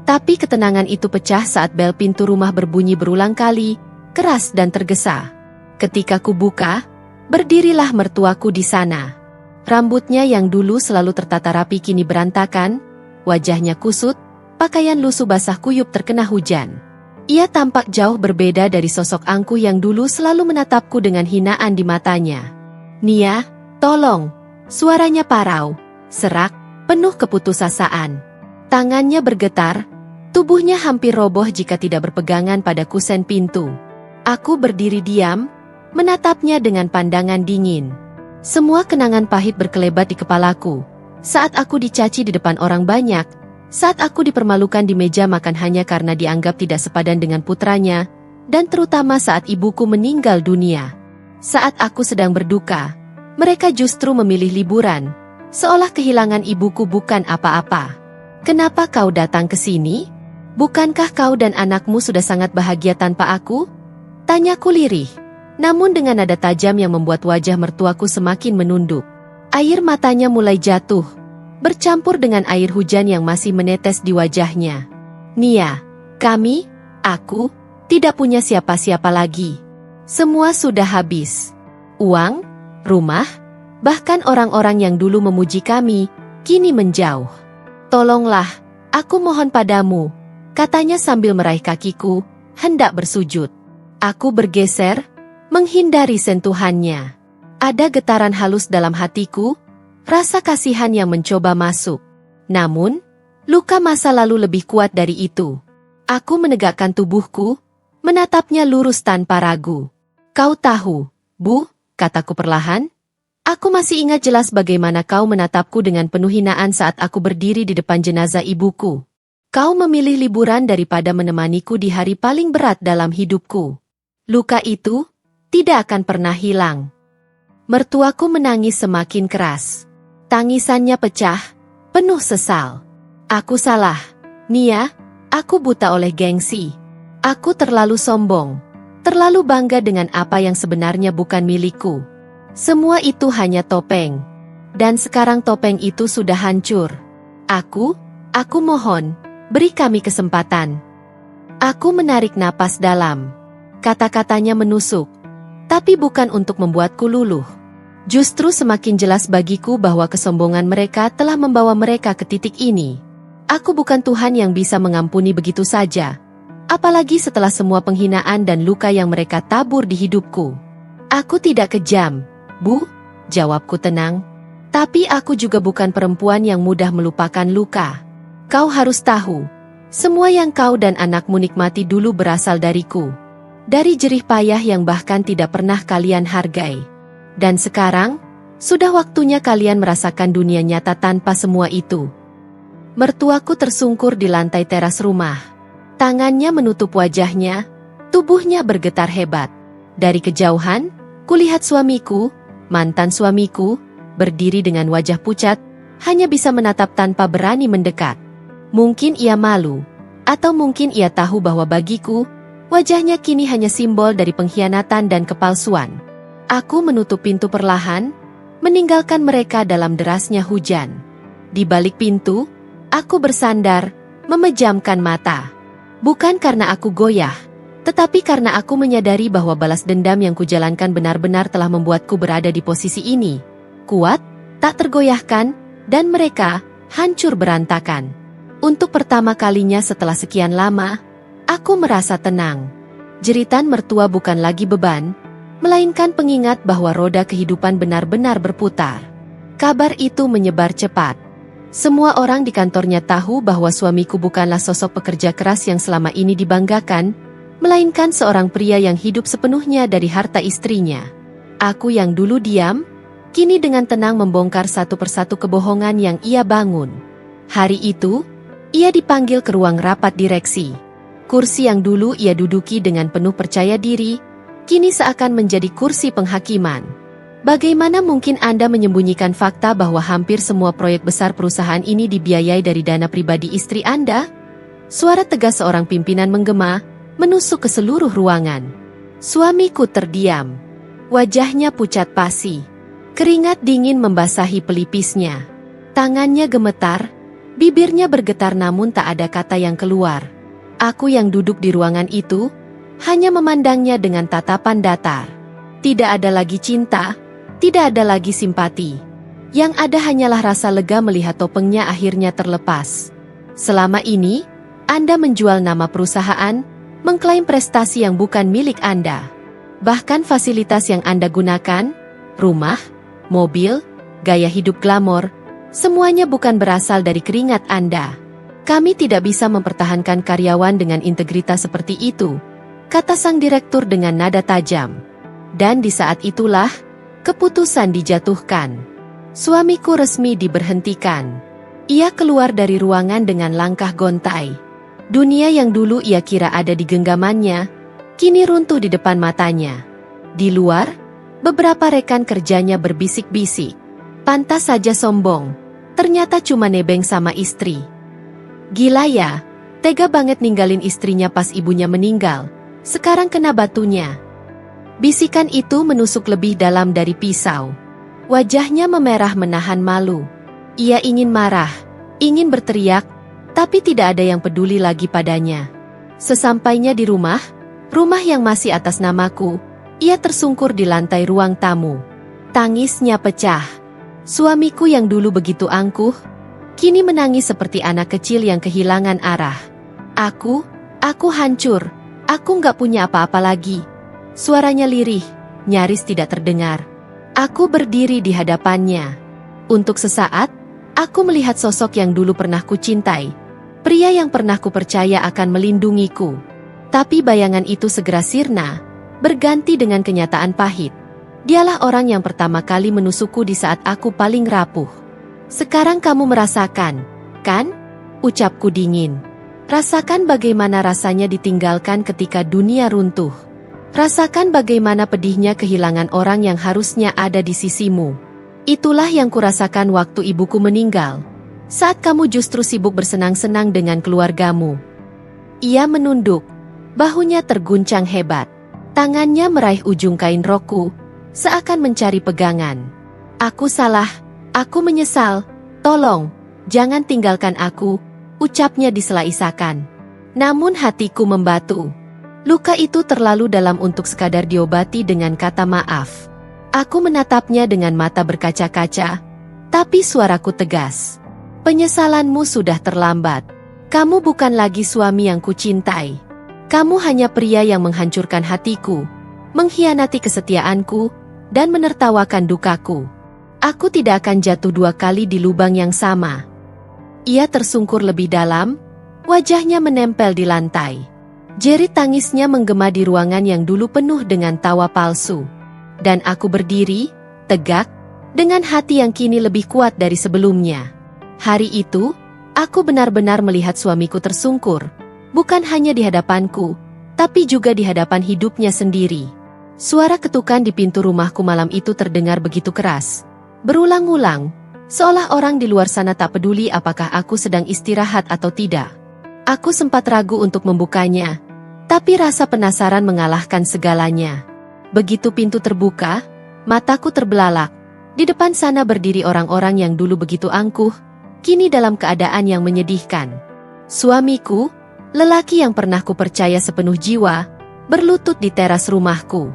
Tapi ketenangan itu pecah saat bel pintu rumah berbunyi berulang kali, keras dan tergesa. Ketika ku buka, berdirilah mertuaku di sana. Rambutnya yang dulu selalu tertata rapi kini berantakan, wajahnya kusut, pakaian lusuh basah kuyup terkena hujan. Ia tampak jauh berbeda dari sosok angkuh yang dulu selalu menatapku dengan hinaan di matanya. "Nia, tolong!" Suaranya parau, serak, penuh keputusasaan. Tangannya bergetar, tubuhnya hampir roboh jika tidak berpegangan pada kusen pintu. Aku berdiri diam, menatapnya dengan pandangan dingin. Semua kenangan pahit berkelebat di kepalaku. Saat aku dicaci di depan orang banyak, saat aku dipermalukan di meja makan hanya karena dianggap tidak sepadan dengan putranya, dan terutama saat ibuku meninggal dunia. Saat aku sedang berduka, mereka justru memilih liburan, seolah kehilangan ibuku bukan apa-apa. "Kenapa kau datang ke sini? Bukankah kau dan anakmu sudah sangat bahagia tanpa aku?" Tanyaku lirih, namun dengan nada tajam yang membuat wajah mertuaku semakin menunduk. Air matanya mulai jatuh, bercampur dengan air hujan yang masih menetes di wajahnya. "Nia, aku, tidak punya siapa-siapa lagi. Semua sudah habis. Uang, rumah, bahkan orang-orang yang dulu memuji kami, kini menjauh. Tolonglah, aku mohon padamu," katanya sambil meraih kakiku, hendak bersujud. Aku bergeser, menghindari sentuhannya. Ada getaran halus dalam hatiku, rasa kasihan yang mencoba masuk. Namun, luka masa lalu lebih kuat dari itu. Aku menegakkan tubuhku, menatapnya lurus tanpa ragu. "Kau tahu, Bu," kataku perlahan, "aku masih ingat jelas bagaimana kau menatapku dengan penuh hinaan saat aku berdiri di depan jenazah ibuku. Kau memilih liburan daripada menemaniku di hari paling berat dalam hidupku. Luka itu tidak akan pernah hilang." Mertuaku menangis semakin keras. Tangisannya pecah, penuh sesal. "Aku salah, Nia, aku buta oleh gengsi. Aku terlalu sombong, terlalu bangga dengan apa yang sebenarnya bukan milikku. Semua itu hanya topeng. Dan sekarang topeng itu sudah hancur. Aku mohon, beri kami kesempatan." Aku menarik napas dalam. Kata-katanya menusuk, tapi bukan untuk membuatku luluh. Justru semakin jelas bagiku bahwa kesombongan mereka telah membawa mereka ke titik ini. Aku bukan Tuhan yang bisa mengampuni begitu saja, apalagi setelah semua penghinaan dan luka yang mereka tabur di hidupku. "Aku tidak kejam, Bu," jawabku tenang. "Tapi aku juga bukan perempuan yang mudah melupakan luka. Kau harus tahu, semua yang kau dan anakmu nikmati dulu berasal dariku. Dari jerih payah yang bahkan tidak pernah kalian hargai. Dan sekarang, sudah waktunya kalian merasakan dunia nyata tanpa semua itu." Mertuaku tersungkur di lantai teras rumah. Tangannya menutup wajahnya, tubuhnya bergetar hebat. Dari kejauhan, kulihat suamiku, mantan suamiku, berdiri dengan wajah pucat, hanya bisa menatap tanpa berani mendekat. Mungkin ia malu, atau mungkin ia tahu bahwa bagiku, wajahnya kini hanya simbol dari pengkhianatan dan kepalsuan. Aku menutup pintu perlahan, meninggalkan mereka dalam derasnya hujan. Di balik pintu, aku bersandar, memejamkan mata. Bukan karena aku goyah, tetapi karena aku menyadari bahwa balas dendam yang kujalankan benar-benar telah membuatku berada di posisi ini. Kuat, tak tergoyahkan, dan mereka hancur berantakan. Untuk pertama kalinya setelah sekian lama, aku merasa tenang. Jeritan mertua bukan lagi beban, melainkan pengingat bahwa roda kehidupan benar-benar berputar. Kabar itu menyebar cepat. Semua orang di kantornya tahu bahwa suamiku bukanlah sosok pekerja keras yang selama ini dibanggakan, melainkan seorang pria yang hidup sepenuhnya dari harta istrinya. Aku yang dulu diam, kini dengan tenang membongkar satu persatu kebohongan yang ia bangun. Hari itu, ia dipanggil ke ruang rapat direksi. Kursi yang dulu ia duduki dengan penuh percaya diri, kini seakan menjadi kursi penghakiman. Bagaimana mungkin Anda menyembunyikan fakta bahwa hampir semua proyek besar perusahaan ini dibiayai dari dana pribadi istri Anda? Suara tegas seorang pimpinan menggema, menusuk ke seluruh ruangan. Suamiku terdiam. Wajahnya pucat pasi. Keringat dingin membasahi pelipisnya. Tangannya gemetar, bibirnya bergetar namun tak ada kata yang keluar. Aku yang duduk di ruangan itu, hanya memandangnya dengan tatapan datar. Tidak ada lagi cinta, tidak ada lagi simpati. Yang ada hanyalah rasa lega melihat topengnya akhirnya terlepas. Selama ini, Anda menjual nama perusahaan, mengklaim prestasi yang bukan milik Anda. Bahkan fasilitas yang Anda gunakan, rumah, mobil, gaya hidup glamor, semuanya bukan berasal dari keringat Anda. Kami tidak bisa mempertahankan karyawan dengan integritas seperti itu, kata sang direktur dengan nada tajam. Dan di saat itulah, keputusan dijatuhkan. Suamiku resmi diberhentikan. Ia keluar dari ruangan dengan langkah gontai. Dunia yang dulu ia kira ada di genggamannya, kini runtuh di depan matanya. Di luar, beberapa rekan kerjanya berbisik-bisik. Pantas saja sombong, ternyata cuma nebeng sama istri. Gila ya, tega banget ninggalin istrinya pas ibunya meninggal, sekarang kena batunya. Bisikan itu menusuk lebih dalam dari pisau. Wajahnya memerah menahan malu. Ia ingin marah, ingin berteriak, tapi tidak ada yang peduli lagi padanya. Sesampainya di rumah yang masih atas namaku, ia tersungkur di lantai ruang tamu. Tangisnya pecah. Suamiku yang dulu begitu angkuh, kini menangis seperti anak kecil yang kehilangan arah. Aku hancur, aku nggak punya apa-apa lagi. Suaranya lirih, nyaris tidak terdengar. Aku berdiri di hadapannya. Untuk sesaat, aku melihat sosok yang dulu pernah kucintai. Pria yang pernah kupercaya akan melindungiku. Tapi bayangan itu segera sirna, berganti dengan kenyataan pahit. Dialah orang yang pertama kali menusukku di saat aku paling rapuh. Sekarang kamu merasakan, kan? Ucapku dingin. Rasakan bagaimana rasanya ditinggalkan ketika dunia runtuh. Rasakan bagaimana pedihnya kehilangan orang yang harusnya ada di sisimu. Itulah yang kurasakan waktu ibuku meninggal. Saat kamu justru sibuk bersenang-senang dengan keluargamu. Ia menunduk. Bahunya terguncang hebat. Tangannya meraih ujung kain rokku, seakan mencari pegangan. Aku salah. Aku menyesal, tolong, jangan tinggalkan aku, ucapnya disela-isakan. Namun hatiku membatu. Luka itu terlalu dalam untuk sekadar diobati dengan kata maaf. Aku menatapnya dengan mata berkaca-kaca, tapi suaraku tegas. Penyesalanmu sudah terlambat. Kamu bukan lagi suami yang kucintai. Kamu hanya pria yang menghancurkan hatiku, mengkhianati kesetiaanku, dan menertawakan dukaku. Aku tidak akan jatuh dua kali di lubang yang sama. Ia tersungkur lebih dalam, wajahnya menempel di lantai. Jerit tangisnya menggema di ruangan yang dulu penuh dengan tawa palsu. Dan aku berdiri, tegak, dengan hati yang kini lebih kuat dari sebelumnya. Hari itu, aku benar-benar melihat suamiku tersungkur, bukan hanya di hadapanku, tapi juga di hadapan hidupnya sendiri. Suara ketukan di pintu rumahku malam itu terdengar begitu keras. Berulang-ulang, seolah orang di luar sana tak peduli apakah aku sedang istirahat atau tidak. Aku sempat ragu untuk membukanya, tapi rasa penasaran mengalahkan segalanya. Begitu pintu terbuka, mataku terbelalak. Di depan sana berdiri orang-orang yang dulu begitu angkuh, kini dalam keadaan yang menyedihkan. Suamiku, lelaki yang pernah kupercaya sepenuh jiwa, berlutut di teras rumahku.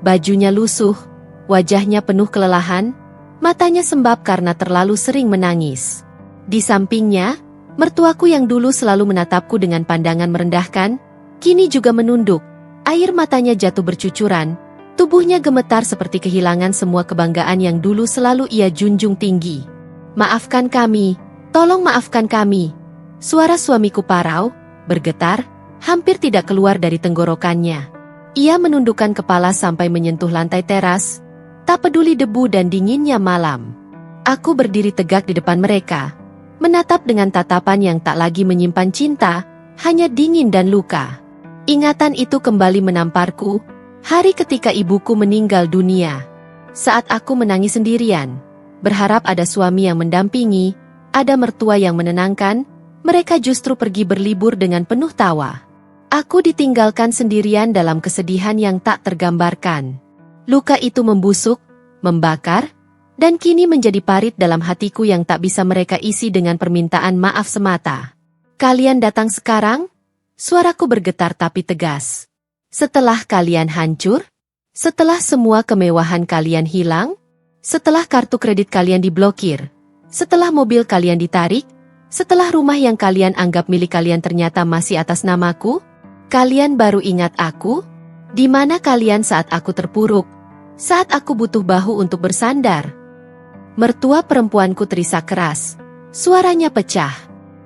Bajunya lusuh, wajahnya penuh kelelahan, matanya sembab karena terlalu sering menangis. Di sampingnya, mertuaku yang dulu selalu menatapku dengan pandangan merendahkan, kini juga menunduk. Air matanya jatuh bercucuran, tubuhnya gemetar seperti kehilangan semua kebanggaan yang dulu selalu ia junjung tinggi. Maafkan kami, tolong maafkan kami. Suara suamiku parau, bergetar, hampir tidak keluar dari tenggorokannya. Ia menundukkan kepala sampai menyentuh lantai teras, tak peduli debu dan dinginnya malam. Aku berdiri tegak di depan mereka, menatap dengan tatapan yang tak lagi menyimpan cinta, hanya dingin dan luka. Ingatan itu kembali menamparku, hari ketika ibuku meninggal dunia. Saat aku menangis sendirian, berharap ada suami yang mendampingi, ada mertua yang menenangkan, mereka justru pergi berlibur dengan penuh tawa. Aku ditinggalkan sendirian dalam kesedihan yang tak tergambarkan. Luka itu membusuk, membakar, dan kini menjadi parit dalam hatiku yang tak bisa mereka isi dengan permintaan maaf semata. Kalian datang sekarang? Suaraku bergetar tapi tegas. Setelah kalian hancur? Setelah semua kemewahan kalian hilang? Setelah kartu kredit kalian diblokir? Setelah mobil kalian ditarik? Setelah rumah yang kalian anggap milik kalian ternyata masih atas namaku? Kalian baru ingat aku? Di mana kalian saat aku terpuruk? Saat aku butuh bahu untuk bersandar? Mertua perempuanku terisak keras. Suaranya pecah.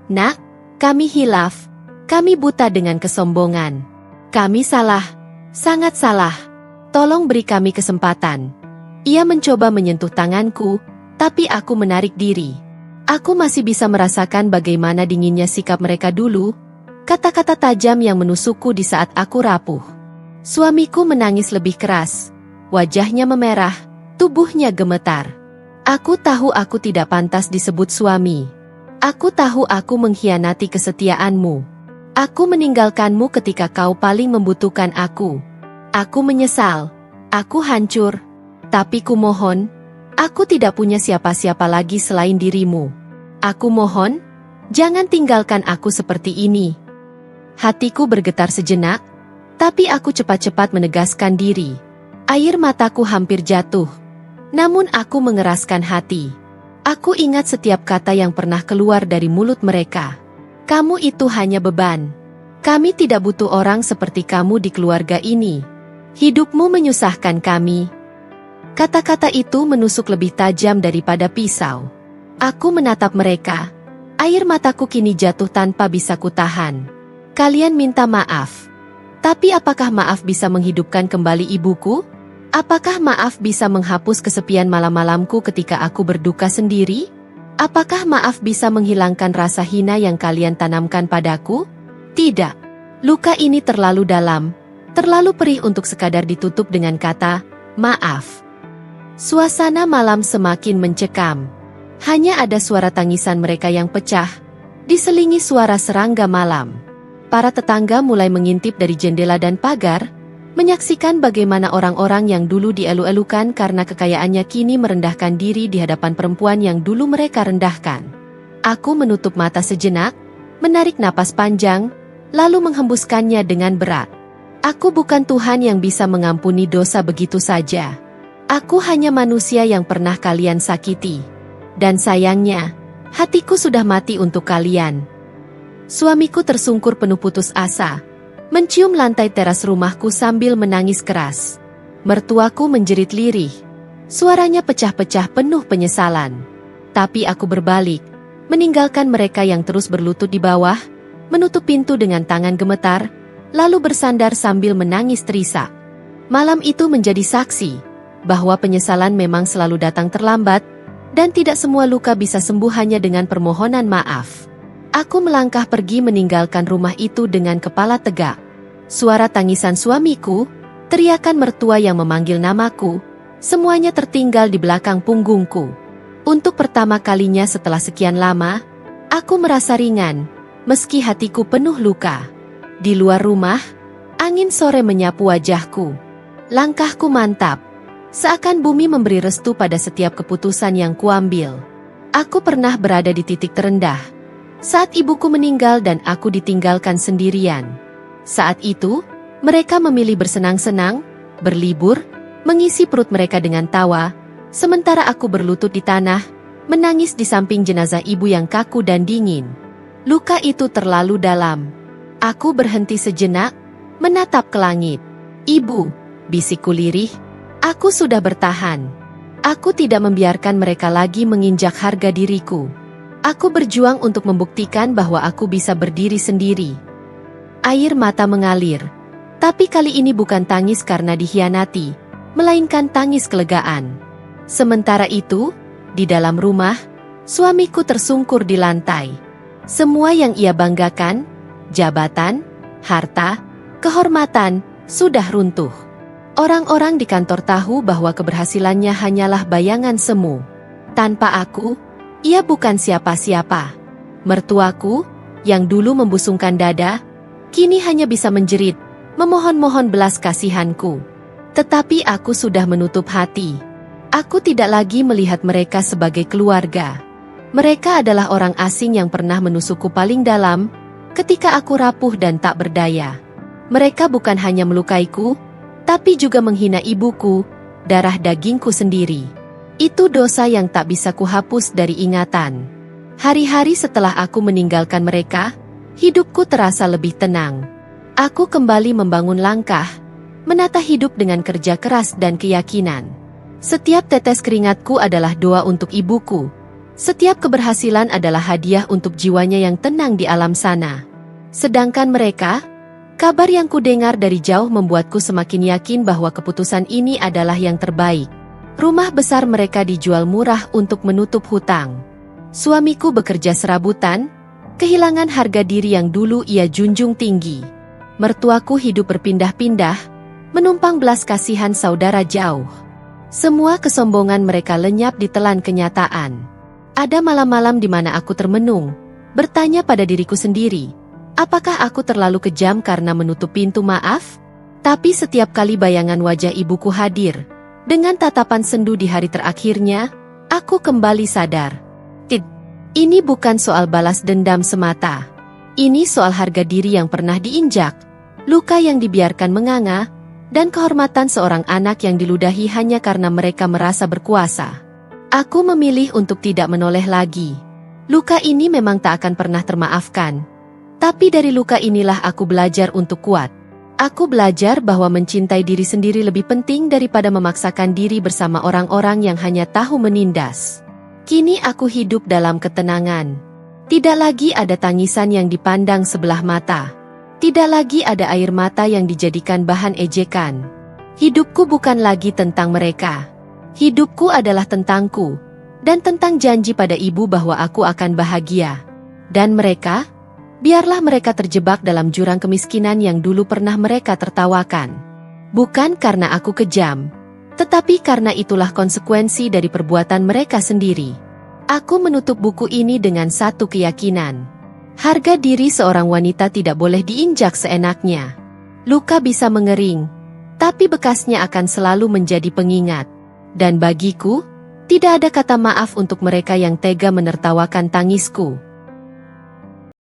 Nak, kami hilaf. Kami buta dengan kesombongan. Kami salah. Sangat salah. Tolong beri kami kesempatan. Ia mencoba menyentuh tanganku, tapi aku menarik diri. Aku masih bisa merasakan bagaimana dinginnya sikap mereka dulu. Kata-kata tajam yang menusukku di saat aku rapuh. Suamiku menangis lebih keras. Wajahnya memerah, tubuhnya gemetar. Aku tahu aku tidak pantas disebut suami. Aku tahu aku mengkhianati kesetiaanmu. Aku meninggalkanmu ketika kau paling membutuhkan aku. Aku menyesal. Aku hancur. Tapi kumohon, aku tidak punya siapa-siapa lagi selain dirimu. Aku mohon, jangan tinggalkan aku seperti ini. Hatiku bergetar sejenak, tapi aku cepat-cepat menegaskan diri. Air mataku hampir jatuh. Namun aku mengeraskan hati. Aku ingat setiap kata yang pernah keluar dari mulut mereka. Kamu itu hanya beban. Kami tidak butuh orang seperti kamu di keluarga ini. Hidupmu menyusahkan kami. Kata-kata itu menusuk lebih tajam daripada pisau. Aku menatap mereka. Air mataku kini jatuh tanpa bisa kutahan. Kalian minta maaf. Tapi apakah maaf bisa menghidupkan kembali ibuku? Apakah maaf bisa menghapus kesepian malam-malamku ketika aku berduka sendiri? Apakah maaf bisa menghilangkan rasa hina yang kalian tanamkan padaku? Tidak. Luka ini terlalu dalam, terlalu perih untuk sekadar ditutup dengan kata, maaf. Suasana malam semakin mencekam. Hanya ada suara tangisan mereka yang pecah, diselingi suara serangga malam. Para tetangga mulai mengintip dari jendela dan pagar, menyaksikan bagaimana orang-orang yang dulu dielu-elukan karena kekayaannya kini merendahkan diri di hadapan perempuan yang dulu mereka rendahkan. Aku menutup mata sejenak, menarik napas panjang, lalu menghembuskannya dengan berat. Aku bukan Tuhan yang bisa mengampuni dosa begitu saja. Aku hanya manusia yang pernah kalian sakiti. Dan sayangnya, hatiku sudah mati untuk kalian. Suamiku tersungkur penuh putus asa, mencium lantai teras rumahku sambil menangis keras. Mertuaku menjerit lirih. Suaranya pecah-pecah penuh penyesalan. Tapi aku berbalik, meninggalkan mereka yang terus berlutut di bawah, menutup pintu dengan tangan gemetar, lalu bersandar sambil menangis terisak. Malam itu menjadi saksi bahwa penyesalan memang selalu datang terlambat, dan tidak semua luka bisa sembuh hanya dengan permohonan maaf. Aku melangkah pergi meninggalkan rumah itu dengan kepala tegak. Suara tangisan suamiku, teriakan mertua yang memanggil namaku, semuanya tertinggal di belakang punggungku. Untuk pertama kalinya setelah sekian lama, aku merasa ringan, meski hatiku penuh luka. Di luar rumah, angin sore menyapu wajahku. Langkahku mantap, seakan bumi memberi restu pada setiap keputusan yang kuambil. Aku pernah berada di titik terendah, saat ibuku meninggal dan aku ditinggalkan sendirian. Saat itu, mereka memilih bersenang-senang, berlibur, mengisi perut mereka dengan tawa, sementara aku berlutut di tanah, menangis di samping jenazah ibu yang kaku dan dingin. Luka itu terlalu dalam. Aku berhenti sejenak, menatap ke langit. Ibu, bisikku lirih, aku sudah bertahan. Aku tidak membiarkan mereka lagi menginjak harga diriku. Aku berjuang untuk membuktikan bahwa aku bisa berdiri sendiri. Air mata mengalir. Tapi kali ini bukan tangis karena dikhianati, melainkan tangis kelegaan. Sementara itu, di dalam rumah, suamiku tersungkur di lantai. Semua yang ia banggakan, jabatan, harta, kehormatan, sudah runtuh. Orang-orang di kantor tahu bahwa keberhasilannya hanyalah bayangan semu. Tanpa aku, ia bukan siapa-siapa. Mertuaku, yang dulu membusungkan dada, kini hanya bisa menjerit, memohon-mohon belas kasihanku. Tetapi aku sudah menutup hati. Aku tidak lagi melihat mereka sebagai keluarga. Mereka adalah orang asing yang pernah menusukku paling dalam, ketika aku rapuh dan tak berdaya. Mereka bukan hanya melukaiku, tapi juga menghina ibuku, darah dagingku sendiri. Itu dosa yang tak bisa kuhapus dari ingatan. Hari-hari setelah aku meninggalkan mereka, hidupku terasa lebih tenang. Aku kembali membangun langkah, menata hidup dengan kerja keras dan keyakinan. Setiap tetes keringatku adalah doa untuk ibuku. Setiap keberhasilan adalah hadiah untuk jiwanya yang tenang di alam sana. Sedangkan mereka, kabar yang kudengar dari jauh membuatku semakin yakin bahwa keputusan ini adalah yang terbaik. Rumah besar mereka dijual murah untuk menutup hutang. Suamiku bekerja serabutan, kehilangan harga diri yang dulu ia junjung tinggi. Mertuaku hidup berpindah-pindah, menumpang belas kasihan saudara jauh. Semua kesombongan mereka lenyap ditelan kenyataan. Ada malam-malam di mana aku termenung, bertanya pada diriku sendiri, apakah aku terlalu kejam karena menutup pintu maaf? Tapi setiap kali bayangan wajah ibuku hadir, dengan tatapan sendu di hari terakhirnya, aku kembali sadar. Ini bukan soal balas dendam semata. Ini soal harga diri yang pernah diinjak, luka yang dibiarkan menganga, dan kehormatan seorang anak yang diludahi hanya karena mereka merasa berkuasa. Aku memilih untuk tidak menoleh lagi. Luka ini memang tak akan pernah termaafkan. Tapi dari luka inilah aku belajar untuk kuat. Aku belajar bahwa mencintai diri sendiri lebih penting daripada memaksakan diri bersama orang-orang yang hanya tahu menindas. Kini aku hidup dalam ketenangan. Tidak lagi ada tangisan yang dipandang sebelah mata. Tidak lagi ada air mata yang dijadikan bahan ejekan. Hidupku bukan lagi tentang mereka. Hidupku adalah tentangku, dan tentang janji pada ibu bahwa aku akan bahagia. Dan mereka? Biarlah mereka terjebak dalam jurang kemiskinan yang dulu pernah mereka tertawakan. Bukan karena aku kejam, tetapi karena itulah konsekuensi dari perbuatan mereka sendiri. Aku menutup buku ini dengan satu keyakinan. Harga diri seorang wanita tidak boleh diinjak seenaknya. Luka bisa mengering, tapi bekasnya akan selalu menjadi pengingat. Dan bagiku, tidak ada kata maaf untuk mereka yang tega menertawakan tangisku.